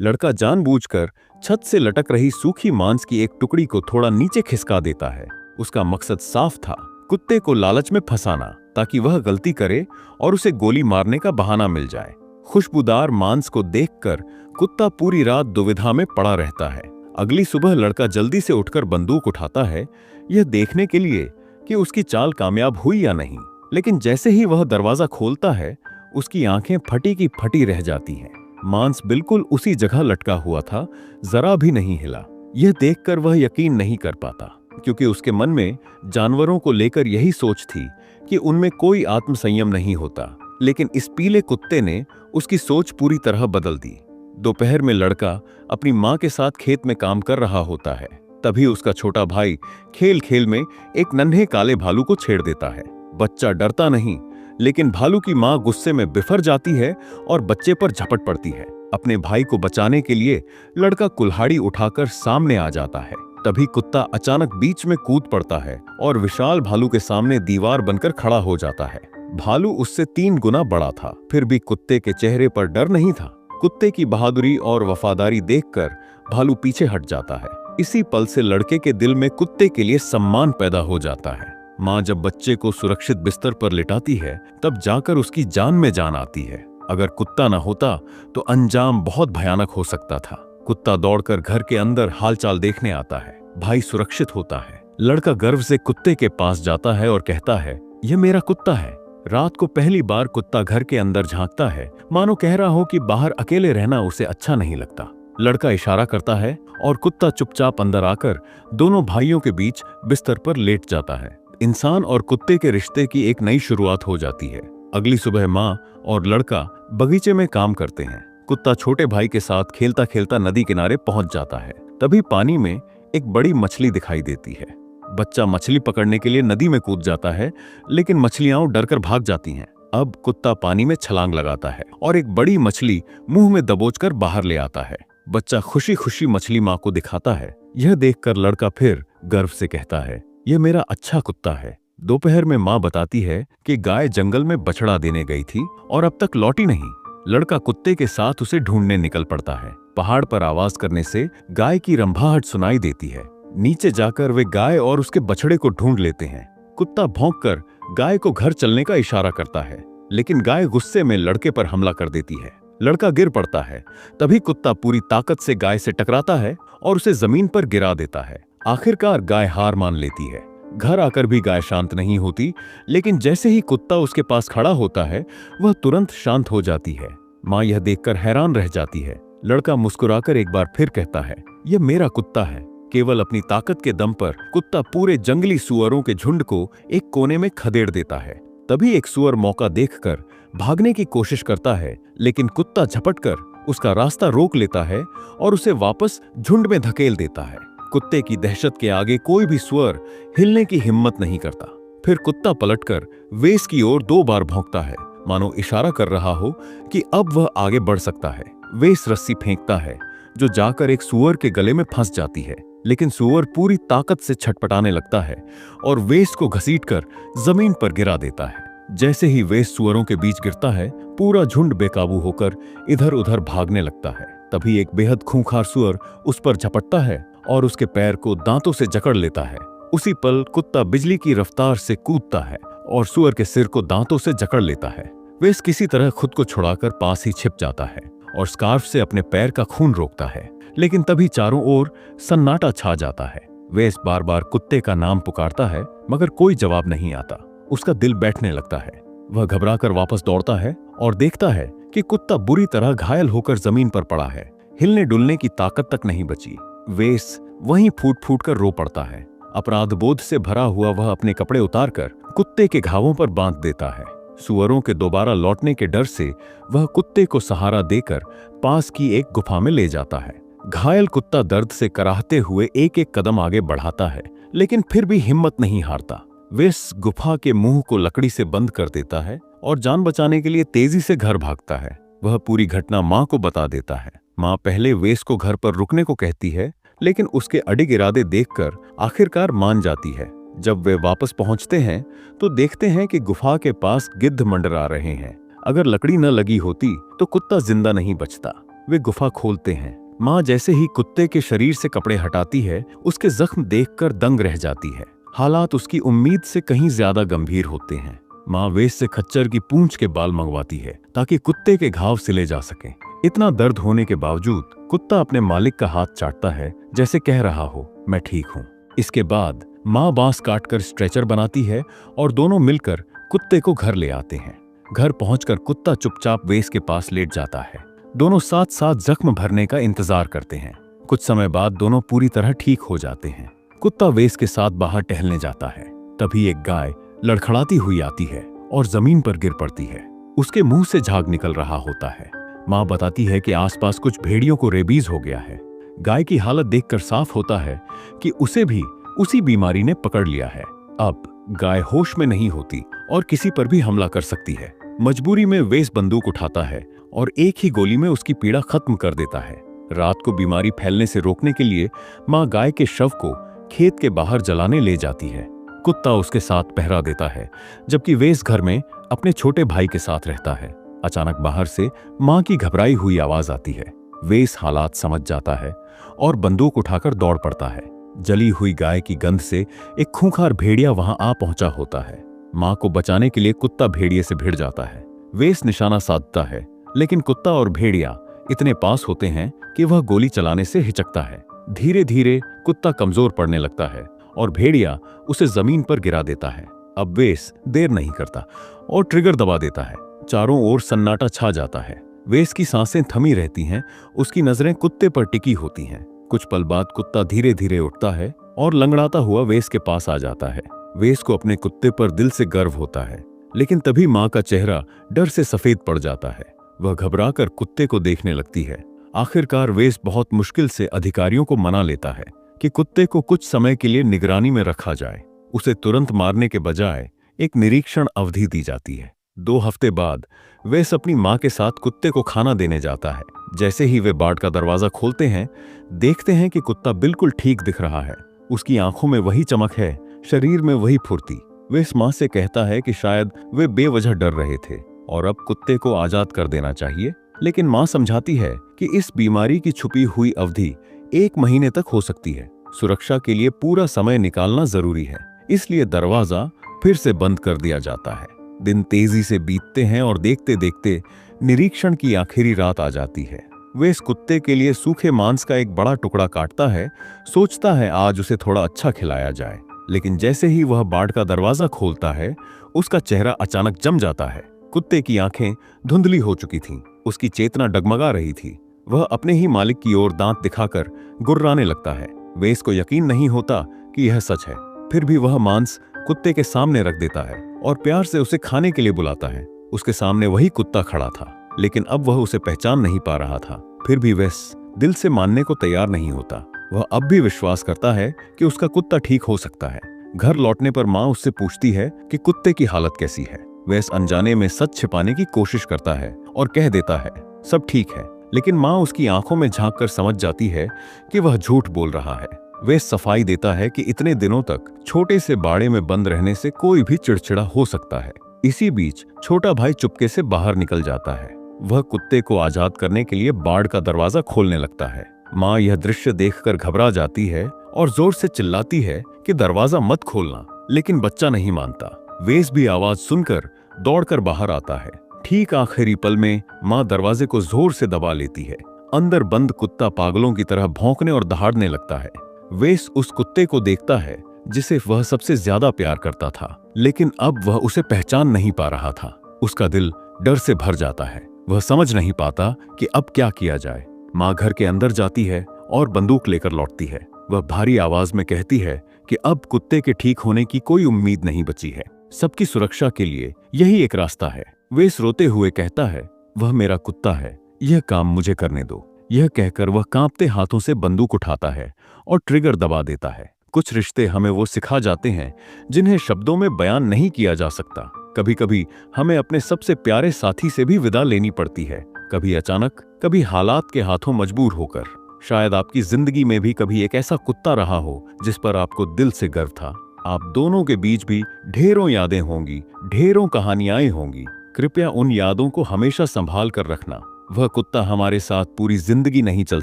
लड़का जानबूझकर छत से लटक रही सूखी मांस की एक टुकड़ी को थोड़ा नीचे खिसका देता है। उसका मकसद साफ था, कुत्ते को लालच में फंसाना, ताकि वह गलती करे और उसे गोली मारने का बहाना मिल जाए। खुशबूदार मांस को देखकर कुत्ता पूरी रात दुविधा में पड़ा रहता है। अगली सुबह लड़का जल्दी से उठकर बंदूक उठाता है, यह देखने के लिए कि उसकी चाल कामयाब हुई या नहीं। लेकिन जैसे ही वह दरवाजा खोलता है, उसकी आंखें फटी की फटी रह जाती हैं। मांस बिल्कुल उसी जगह लटका हुआ था, जरा भी नहीं हिला। यह देखकर वह यकीन नहीं कर पाता, क्योंकि उसके मन में जानवरों को लेकर यही सोच थी कि उनमें कोई आत्मसंयम नहीं होता। लेकिन इस पीले कुत्ते ने उसकी सोच पूरी तरह बदल दी। दोपहर में लड़का अपनी माँ के साथ खेत में काम कर रहा होता है। तभी उसका छोटा भाई खेल खेल में एक नन्हे काले भालू को छेड़ देता है। बच्चा डरता नहीं, लेकिन भालू की माँ गुस्से में बिफर जाती है और बच्चे पर झपट पड़ती है। अपने भाई को बचाने के लिए लड़का कुल्हाड़ी उठाकर सामने आ जाता है। तभी कुत्ता अचानक बीच में कूद पड़ता है और विशाल भालू के सामने दीवार बनकर खड़ा हो जाता है। भालू उससे 3 गुना बड़ा था, फिर भी कुत्ते के चेहरे पर डर नहीं था। कुत्ते की बहादुरी और वफादारी देखकर भालू पीछे हट जाता है। इसी पल से लड़के के दिल में कुत्ते के लिए सम्मान पैदा हो जाता है। माँ जब बच्चे को सुरक्षित बिस्तर पर लिटाती है, तब जाकर उसकी जान में जान आती है। अगर कुत्ता न होता तो अंजाम बहुत भयानक हो सकता था। कुत्ता दौड़कर घर के अंदर हालचाल देखने आता है। भाई सुरक्षित होता है। लड़का गर्व से कुत्ते के पास जाता है और कहता है, यह मेरा कुत्ता है। रात को पहली बार कुत्ता घर के अंदर झांकता है, मानो कह रहा हो कि बाहर अकेले रहना उसे अच्छा नहीं लगता। लड़का इशारा करता है और कुत्ता चुपचाप अंदर आकर दोनों भाइयों के बीच बिस्तर पर लेट जाता है। इंसान और कुत्ते के रिश्ते की एक नई शुरुआत हो जाती है। अगली सुबह माँ और लड़का बगीचे में काम करते हैं। कुत्ता छोटे भाई के साथ खेलता खेलता नदी किनारे पहुंच जाता है। तभी पानी में एक बड़ी मछली दिखाई देती है। बच्चा मछली पकड़ने के लिए नदी में कूद जाता है, लेकिन मछलियां डरकर भाग जाती हैं। अब कुत्ता पानी में छलांग लगाता है और एक बड़ी मछली मुंह में दबोचकर बाहर ले आता है। बच्चा खुशी खुशी मछली माँ को दिखाता है। यह देखकर लड़का फिर गर्व से कहता है, यह मेरा अच्छा कुत्ता है। दोपहर में माँ बताती है कि गाय जंगल में बछड़ा देने गई थी और अब तक लौटी नहीं। लड़का कुत्ते के साथ उसे ढूंढने निकल पड़ता है। पहाड़ पर आवाज करने से गाय की रंभाहट सुनाई देती है। नीचे जाकर वे गाय और उसके बछड़े को ढूंढ लेते हैं। कुत्ता भौंककर गाय को घर चलने का इशारा करता है, लेकिन गाय गुस्से में लड़के पर हमला कर देती है। लड़का गिर पड़ता है। तभी कुत्ता पूरी ताकत से गाय से टकराता है और उसे जमीन पर गिरा देता है। आखिरकार गाय हार मान लेती है। घर आकर भी गाय शांत नहीं होती, लेकिन जैसे ही कुत्ता उसके पास खड़ा होता है, वह तुरंत शांत हो जाती है। माँ यह देखकर हैरान रह जाती है। लड़का मुस्कुराकर एक बार फिर कहता है, यह मेरा कुत्ता है। केवल अपनी ताकत के दम पर कुत्ता पूरे जंगली सुअरों के झुंड को एक कोने में खदेड़ देता है। तभी एक सुअर मौका देखकर भागने की कोशिश करता है, लेकिन कुत्ता झपटकर उसका रास्ता रोक लेता है और उसे वापस झुंड में धकेल देता है। कुत्ते की दहशत के आगे कोई भी सुअर हिलने की हिम्मत नहीं करता। फिर कुत्ता पलटकर वेस की ओर 2 बार भौंकता है, मानो इशारा कर रहा हो कि अब वह आगे बढ़ सकता है। वेस रस्सी फेंकता है, जो जाकर एक सुअर के गले में फंस जाती है, लेकिन सुअर पूरी ताकत से छटपटाने लगता है और वेस को घसीटकर जमीन पर गिरा देता है। जैसे ही वेस सुअरों के बीच गिरता है, पूरा झुंड बेकाबू होकर इधर उधर भागने लगता है। तभी एक बेहद खूंखार सुअर उस पर झपटता है और उसके पैर को दांतों से जकड़ लेता है। उसी पल कुत्ता बिजली की रफ्तार से कूदता है और सुअर के सिर को दांतों से जकड़ लेता है। वेस किसी तरह खुद को छुड़ाकर पास ही छिप जाता है और स्कार्फ से अपने पैर का खून रोकता है। लेकिन तभी चारों ओर सन्नाटा छा जाता है। वेस बार बार कुत्ते का नाम पुकारता है, मगर कोई जवाब नहीं आता। उसका दिल बैठने लगता है। वह घबराकर वापस दौड़ता है और देखता है कि कुत्ता बुरी तरह घायल होकर जमीन पर पड़ा है। हिलने डुलने की ताकत तक नहीं बची। वेस वहीं फूट फूट कर रो पड़ता है। अपराध बोध से भरा हुआ वह अपने कपड़े उतारकर कुत्ते के घावों पर बांध देता है। सुअरों के दोबारा लौटने के डर से वह कुत्ते को सहारा देकर पास की एक गुफा में ले जाता है। घायल कुत्ता दर्द से कराहते हुए एक एक कदम आगे बढ़ाता है, लेकिन फिर भी हिम्मत नहीं हारता। वेस गुफा के मुंह को लकड़ी से बंद कर देता है और जान बचाने के लिए तेजी से घर भागता है। वह पूरी घटना माँ को बता देता है। माँ पहले वेस को घर पर रुकने को कहती है, लेकिन उसके अडिग इरादे देखकर आखिरकार मान जाती है। जब वे वापस पहुंचते हैं तो देखते हैं कि गुफा के पास गिद्ध मंडरा रहे हैं। अगर लकड़ी न लगी होती तो कुत्ता जिंदा नहीं बचता। वे गुफा खोलते हैं। माँ जैसे ही कुत्ते के शरीर से कपड़े हटाती है, उसके जख्म देखकर दंग रह जाती है। हालात उसकी उम्मीद से कहीं ज्यादा गंभीर होते हैं। माँ वेस से खच्चर की पूंछ के बाल मंगवाती है ताकि कुत्ते के घाव सिले जा सकें। इतना दर्द होने के बावजूद कुत्ता अपने मालिक का हाथ चाटता है, जैसे कह रहा हो, मैं ठीक हूँ। इसके बाद माँ बांस काटकर स्ट्रेचर बनाती है और दोनों मिलकर कुत्ते को घर ले आते हैं। घर पहुंचकर कुत्ता चुपचाप वेस के पास लेट जाता है। दोनों साथ साथ जख्म भरने का इंतजार करते हैं। कुछ समय बाद दोनों पूरी तरह ठीक हो जाते हैं। कुत्ता वेस के साथ बाहर टहलने जाता है। तभी एक गाय लड़खड़ाती हुई आती है और जमीन पर गिर पड़ती है। उसके मुंह से झाग निकल रहा होता है। माँ बताती है कि आसपास कुछ भेड़ियों को रेबीज हो गया है। गाय की हालत देखकर साफ होता है कि उसे भी उसी बीमारी ने पकड़ लिया है। अब गाय होश में नहीं होती और किसी पर भी हमला कर सकती है। मजबूरी में वेस बंदूक उठाता है और एक ही गोली में उसकी पीड़ा खत्म कर देता है। रात को बीमारी फैलने से रोकने के लिए माँ गाय के शव को खेत के बाहर जलाने ले जाती है। कुत्ता उसके साथ पहरा देता है, जबकि वेस घर में अपने छोटे भाई के साथ रहता है। अचानक बाहर से माँ की घबराई हुई आवाज आती है। वेस हालात समझ जाता है और बंदूक उठाकर दौड़ पड़ता है। जली हुई गाय की गंध से एक खूंखार भेड़िया वहां आ पहुंचा होता है। माँ को बचाने के लिए कुत्ता भेड़िए से भिड़ जाता है। वेस निशाना साधता है, लेकिन कुत्ता और भेड़िया इतने पास होते हैं कि वह गोली चलाने से हिचकता है। धीरे धीरे कुत्ता कमजोर पड़ने लगता है और भेड़िया उसे जमीन पर गिरा देता है। अब वेस देर नहीं करता और ट्रिगर दबा देता है। चारों ओर सन्नाटा छा जाता है। वेस की सांसें थमी रहती हैं, उसकी नजरें कुत्ते पर टिकी होती हैं। कुछ पल बाद कुत्ता धीरे धीरे उठता है और लंगड़ाता हुआ वेस के पास आ जाता है। वेस को अपने कुत्ते पर दिल से गर्व होता है, लेकिन तभी माँ का चेहरा डर से सफेद पड़ जाता है। वह घबराकर कुत्ते को देखने लगती है। आखिरकार वेस बहुत मुश्किल से अधिकारियों को मना लेता है कि कुत्ते को कुछ समय के लिए निगरानी में रखा जाए। उसे तुरंत मारने के बजाय एक निरीक्षण अवधि दी जाती है। 2 हफ्ते बाद वेस अपनी माँ के साथ कुत्ते को खाना देने जाता है। जैसे ही वे बाड़ का दरवाजा खोलते हैं, देखते हैं कि कुत्ता बिल्कुल ठीक दिख रहा है। उसकी आंखों में वही चमक है, शरीर में वही फुर्ती। वेस माँ से कहता है कि शायद वे बेवजह डर रहे थे और अब कुत्ते को आजाद कर देना चाहिए, लेकिन माँ समझाती है कि इस बीमारी की छुपी हुई अवधि 1 महीने तक हो सकती है। सुरक्षा के लिए पूरा समय निकालना जरूरी है, इसलिए दरवाजा फिर से बंद कर दिया जाता है। दिन तेजी से बीतते हैं और देखते देखते निरीक्षण की आखिरी रात आ जाती है। वे इस कुत्ते के लिए सूखे मांस का एक बड़ा टुकड़ा काटता है, सोचता है आज उसे थोड़ा अच्छा खिलाया जाए। लेकिन जैसे ही वह बाड़ का दरवाजा खोलता है, उसका चेहरा अचानक जम जाता है। कुत्ते की आंखें धुंधली हो चुकी थीं, उसकी चेतना डगमगा रही थी। वह अपने ही मालिक की ओर दांत दिखाकर गुर्राने लगता है। वेस को यकीन नहीं होता कि यह सच है। फिर भी वह मांस कुत्ते के सामने रख देता है और प्यार से उसे खाने के लिए बुलाता है। उसके सामने वही कुत्ता खड़ा था, लेकिन अब वह उसे पहचान नहीं पा रहा था। फिर भी वेस दिल से मानने को तैयार नहीं होता। वह अब भी विश्वास करता है कि उसका कुत्ता ठीक हो सकता है। घर लौटने पर माँ उससे पूछती है कि कुत्ते की हालत कैसी है। वेस अनजाने में सच छिपाने की कोशिश करता है और कह देता है सब ठीक है, लेकिन माँ उसकी आंखों में झांक कर समझ जाती है कि वह झूठ बोल रहा है। वे सफाई देता है कि इतने दिनों तक छोटे से बाड़े में बंद रहने से कोई भी चिड़चिड़ा हो सकता है। इसी बीच छोटा भाई चुपके से बाहर निकल जाता है। वह कुत्ते को आजाद करने के लिए बाड़ का दरवाजा खोलने लगता है। माँ यह दृश्य देखकर घबरा जाती है और जोर से चिल्लाती है कि दरवाजा मत खोलना, लेकिन बच्चा नहीं मानता। वेस भी आवाज सुनकर दौड़कर बाहर आता है। ठीक आखिरी पल में माँ दरवाजे को जोर से दबा लेती है। अंदर बंद कुत्ता पागलों की तरह भौंकने और दहाड़ने लगता है। वेस उस कुत्ते को देखता है जिसे वह सबसे ज्यादा प्यार करता था, लेकिन अब वह उसे पहचान नहीं पा रहा था। उसका दिल डर से भर जाता है। वह समझ नहीं पाता कि अब क्या किया जाए। माँ घर के अंदर जाती है और बंदूक लेकर लौटती है। वह भारी आवाज में कहती है कि अब कुत्ते के ठीक होने की कोई उम्मीद नहीं बची है। सबकी सुरक्षा के लिए यही एक रास्ता है। वेस रोते हुए कहता है, वह मेरा कुत्ता है, यह काम मुझे करने दो। यह कहकर वह कांपते हाथों से बंदूक उठाता है और ट्रिगर दबा देता है। कुछ रिश्ते हमें वो सिखा जाते हैं जिन्हें शब्दों में बयान नहीं किया जा सकता। कभी कभी हमें अपने सबसे प्यारे साथी से भी विदा लेनी पड़ती है, कभी अचानक, कभी हालात के हाथों मजबूर होकर। शायद आपकी जिंदगी में भी कभी एक ऐसा कुत्ता रहा हो जिस पर आपको दिल से गर्व था। आप दोनों के बीच भी ढेरों यादें होंगी, ढेरों कहानियां होंगी। कृपया उन यादों को हमेशा संभाल कर रखना वह कुत्ता हमारे साथ पूरी जिंदगी नहीं चल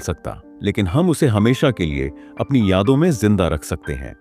सकता, लेकिन हम उसे हमेशा के लिए अपनी यादों में जिंदा रख सकते हैं।